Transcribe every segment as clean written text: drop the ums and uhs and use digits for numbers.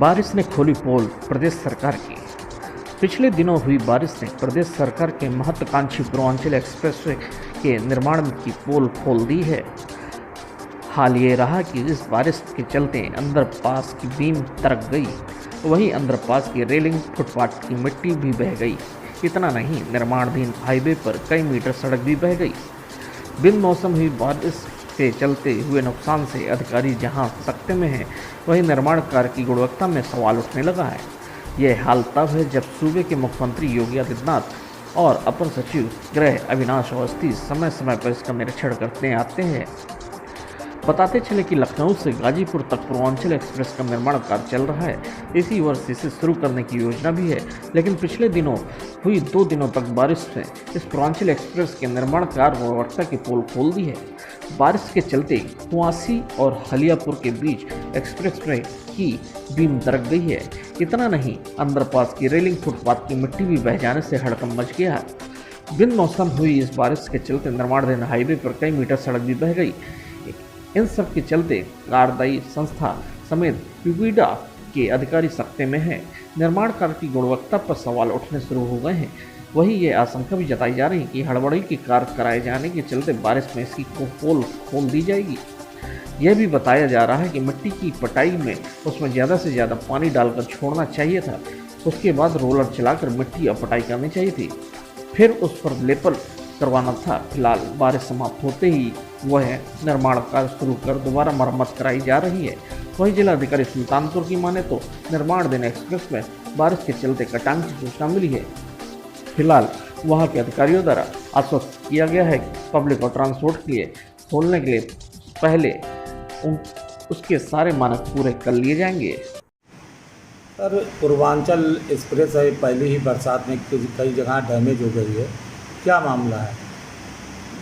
बारिश ने खोली पोल प्रदेश सरकार की। पिछले दिनों हुई बारिश ने प्रदेश सरकार के महत्वाकांक्षी पूर्वांचल एक्सप्रेसवे के निर्माण की पोल खोल दी है। हाल ये रहा कि इस बारिश के चलते अंडरपास की बीम तरक गई, वहीं अंडरपास की रेलिंग, फुटपाथ की मिट्टी भी बह गई। इतना नहीं, निर्माणाधीन हाईवे पर कई मीटर सड़क भी बह गई। बिन मौसम हुई बारिश के चलते हुए नुकसान से अधिकारी जहां सकते में हैं, वहीं निर्माण कार्य की गुणवत्ता में सवाल उठने लगा है। यह हाल तब है जब सूबे के मुख्यमंत्री योगी आदित्यनाथ और अपर सचिव गृह अविनाश अवस्थी समय समय पर इसका निरीक्षण करते आते हैं। बताते चले कि लखनऊ से गाजीपुर तक पूर्वांचल एक्सप्रेस का निर्माण कार्य चल रहा है। इसी वर्ष इसे शुरू करने की योजना भी है, लेकिन पिछले दिनों हुई 2 दिनों तक बारिश ने इस पूर्वांचल एक्सप्रेस के निर्माण कार्य गुणवत्ता की पोल खोल दी है। बारिश के चलते कुआसी और हलियापुर के बीच एक्सप्रेसवे की बीम दरक गई है। इतना नहीं, अंडरपास की रेलिंग, फुटपाथ की मिट्टी भी बह जाने से हड़कंप मच गया है। बिन मौसम हुई इस बारिश के चलते निर्माणाधीन हाईवे पर कई मीटर सड़क भी बह गई। इन सब के चलते कार्यदायी संस्था समेत पीपीडा के अधिकारी सकते में हैं। निर्माण कार्य की गुणवत्ता पर सवाल उठने शुरू हो गए हैं। वहीं ये आशंका भी जताई जा रही है कि हड़बड़ी के कार्य कराए जाने के चलते बारिश में इसकी पोल खोल दी जाएगी। यह भी बताया जा रहा है कि मिट्टी की पटाई में उसमें ज़्यादा से ज़्यादा पानी डालकर छोड़ना चाहिए था। उसके बाद रोलर चलाकर मिट्टी और पटाई करनी चाहिए थी, फिर उस पर लेपल करवाना था। फिलहाल बारिश समाप्त होते ही वह निर्माण कार्य शुरू कर दोबारा मरम्मत कराई जा रही है। वहीं जिला अधिकारी सुल्तानपुर की माने तो निर्माणाधीन एक्सप्रेस में बारिश के चलते कटान की सूचना मिली है। फिलहाल वहां के अधिकारियों द्वारा आश्वस्त किया गया है कि पब्लिक और ट्रांसपोर्ट के लिए खोलने के लिए पहले उसके सारे मानक पूरे कर लिए जाएंगे। सर, पूर्वांचल एक्सप्रेस है, पहले ही बरसात में कई जगह डैमेज हो गई है, क्या मामला है?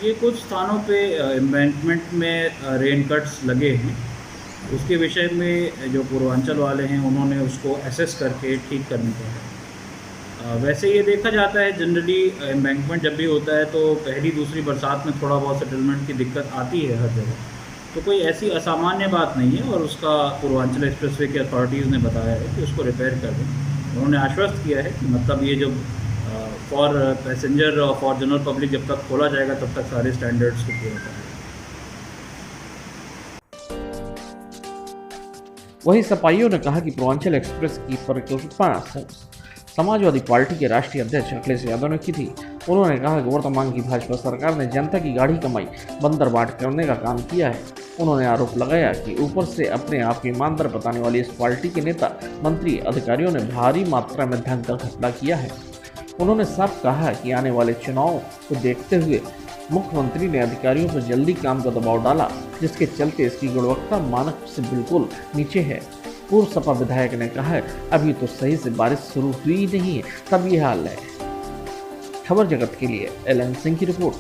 ये कुछ स्थानों पे एम्बैंकमेंट में रेन कट्स लगे हैं। उसके विषय में जो पूर्वांचल वाले हैं उन्होंने उसको असेस करके ठीक करने को है। वैसे ये देखा जाता है जनरली एम्बैंकमेंट जब भी होता है तो पहली दूसरी बरसात में थोड़ा बहुत सेटलमेंट की दिक्कत आती है हर जगह, तो कोई ऐसी असामान्य बात नहीं है। और उसका पूर्वांचल एक्सप्रेसवे के अथॉरिटीज़ ने बताया है कि उसको रिपेयर कर दें। उन्होंने आश्वस्त किया है कि मतलब ये जब फॉर पैसेंजर और फॉर जनरल पब्लिक जब तक खोला जाएगा तब तक सारे स्टैंडर्ड्स को पूरा करेगा। वहीं सपाइयों ने कहा कि पूर्वांचल एक्सप्रेस की परिकल्पना समाजवादी पार्टी के राष्ट्रीय अध्यक्ष अखिलेश यादव ने की थी। उन्होंने कहा कि वर्तमान की भाजपा सरकार ने जनता की गाढ़ी कमाई बंदर बाट करने का काम किया है। उन्होंने आरोप लगाया कि ऊपर से अपने आप की ईमानदार बताने वाली इस पार्टी के नेता, मंत्री, अधिकारियों ने भारी मात्रा में धन का घपला किया है। उन्होंने साफ कहा कि आने वाले चुनाव को देखते हुए मुख्यमंत्री ने अधिकारियों पर जल्दी काम का दबाव डाला, जिसके चलते इसकी गुणवत्ता मानक से बिल्कुल नीचे है। पूर्व सपा विधायक ने कहा है, अभी तो सही से बारिश शुरू हुई नहीं है, तब ये हाल है। खबर जगत के लिए एलन सिंह की रिपोर्ट।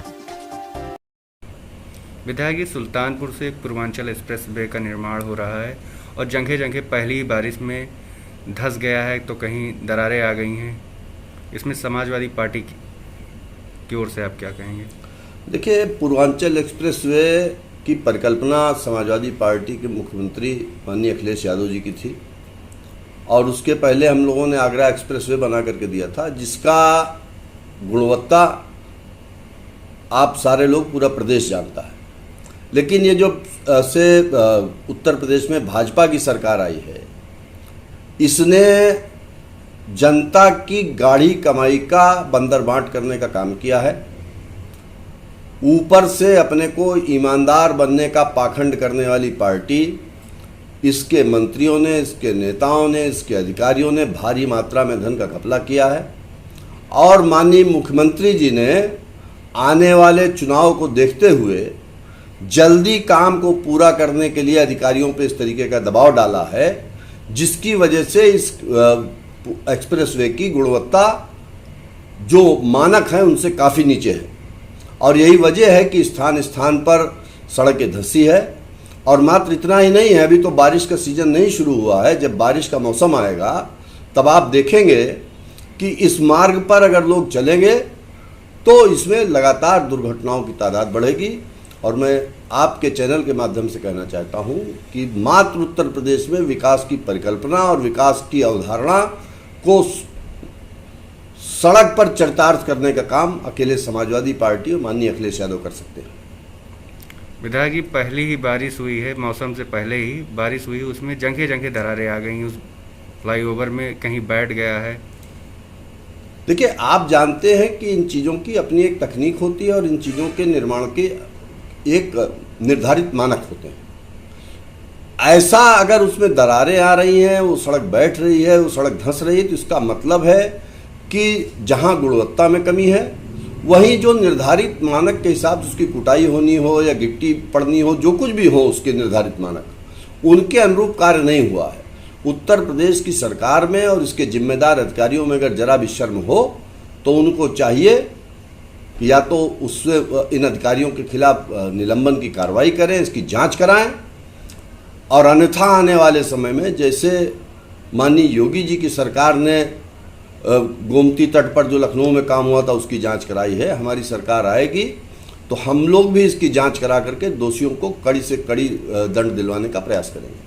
विधायक सुल्तानपुर से पूर्वांचल एक्सप्रेस वे का निर्माण हो रहा है और जगह जगह पहली बारिश में धंस गया है तो कहीं दरारें आ गई हैं। इसमें समाजवादी पार्टी की ओर से आप क्या कहेंगे? देखिए, पूर्वांचल एक्सप्रेसवे की परिकल्पना समाजवादी पार्टी के मुख्यमंत्री माननीय अखिलेश यादव जी की थी और उसके पहले हम लोगों ने आगरा एक्सप्रेसवे बना करके दिया था, जिसका गुणवत्ता आप सारे लोग पूरा प्रदेश जानता है। लेकिन ये जो उत्तर प्रदेश में भाजपा की सरकार आई है, इसने जनता की गाढ़ी कमाई का बंदरबांट करने का काम किया है। ऊपर से अपने को ईमानदार बनने का पाखंड करने वाली पार्टी, इसके मंत्रियों ने, इसके नेताओं ने, इसके अधिकारियों ने भारी मात्रा में धन का घपला किया है। और माननीय मुख्यमंत्री जी ने आने वाले चुनाव को देखते हुए जल्दी काम को पूरा करने के लिए अधिकारियों पे इस तरीके का दबाव डाला है, जिसकी वजह से इस एक्सप्रेसवे की गुणवत्ता जो मानक है उनसे काफ़ी नीचे है। और यही वजह है कि स्थान स्थान पर सड़कें धंसी है। और मात्र इतना ही नहीं है, अभी तो बारिश का सीज़न नहीं शुरू हुआ है। जब बारिश का मौसम आएगा तब आप देखेंगे कि इस मार्ग पर अगर लोग चलेंगे तो इसमें लगातार दुर्घटनाओं की तादाद बढ़ेगी और मैं आपके चैनल के माध्यम से कहना चाहता हूं कि मात्र उत्तर प्रदेश में विकास की परिकल्पना और विकास की अवधारणा को सड़क पर चरितार्थ करने का काम अकेले समाजवादी पार्टी और माननीय अखिलेश यादव कर सकते हैं। विधायक जी, पहली ही बारिश हुई है, मौसम से पहले ही बारिश हुई, उसमें जगह जगह दरारें आ गई, उस फ्लाईओवर में कहीं बैठ गया है। देखिए, आप जानते हैं कि इन चीज़ों की अपनी एक तकनीक होती है और इन चीज़ों के निर्माण के एक निर्धारित मानक होते हैं। ऐसा अगर उसमें दरारें आ रही हैं, वो सड़क बैठ रही है, वो सड़क धंस रही है, तो इसका मतलब है कि जहाँ गुणवत्ता में कमी है, वहीं जो निर्धारित मानक के हिसाब से उसकी कुटाई होनी हो या गिट्टी पड़नी हो, जो कुछ भी हो उसके निर्धारित मानक, उनके अनुरूप कार्य नहीं हुआ है। उत्तर प्रदेश की सरकार में और इसके जिम्मेदार अधिकारियों में अगर जरा भी शर्म हो तो उनको चाहिए कि या तो उससे इन अधिकारियों के खिलाफ निलंबन की कार्रवाई करें, इसकी जांच कराएं, और अन्यथा आने वाले समय में जैसे माननीय योगी जी की सरकार ने गोमती तट पर जो लखनऊ में काम हुआ था उसकी जांच कराई है, हमारी सरकार आएगी तो हम लोग भी इसकी जांच करा करके दोषियों को कड़ी से कड़ी दंड दिलवाने का प्रयास करेंगे।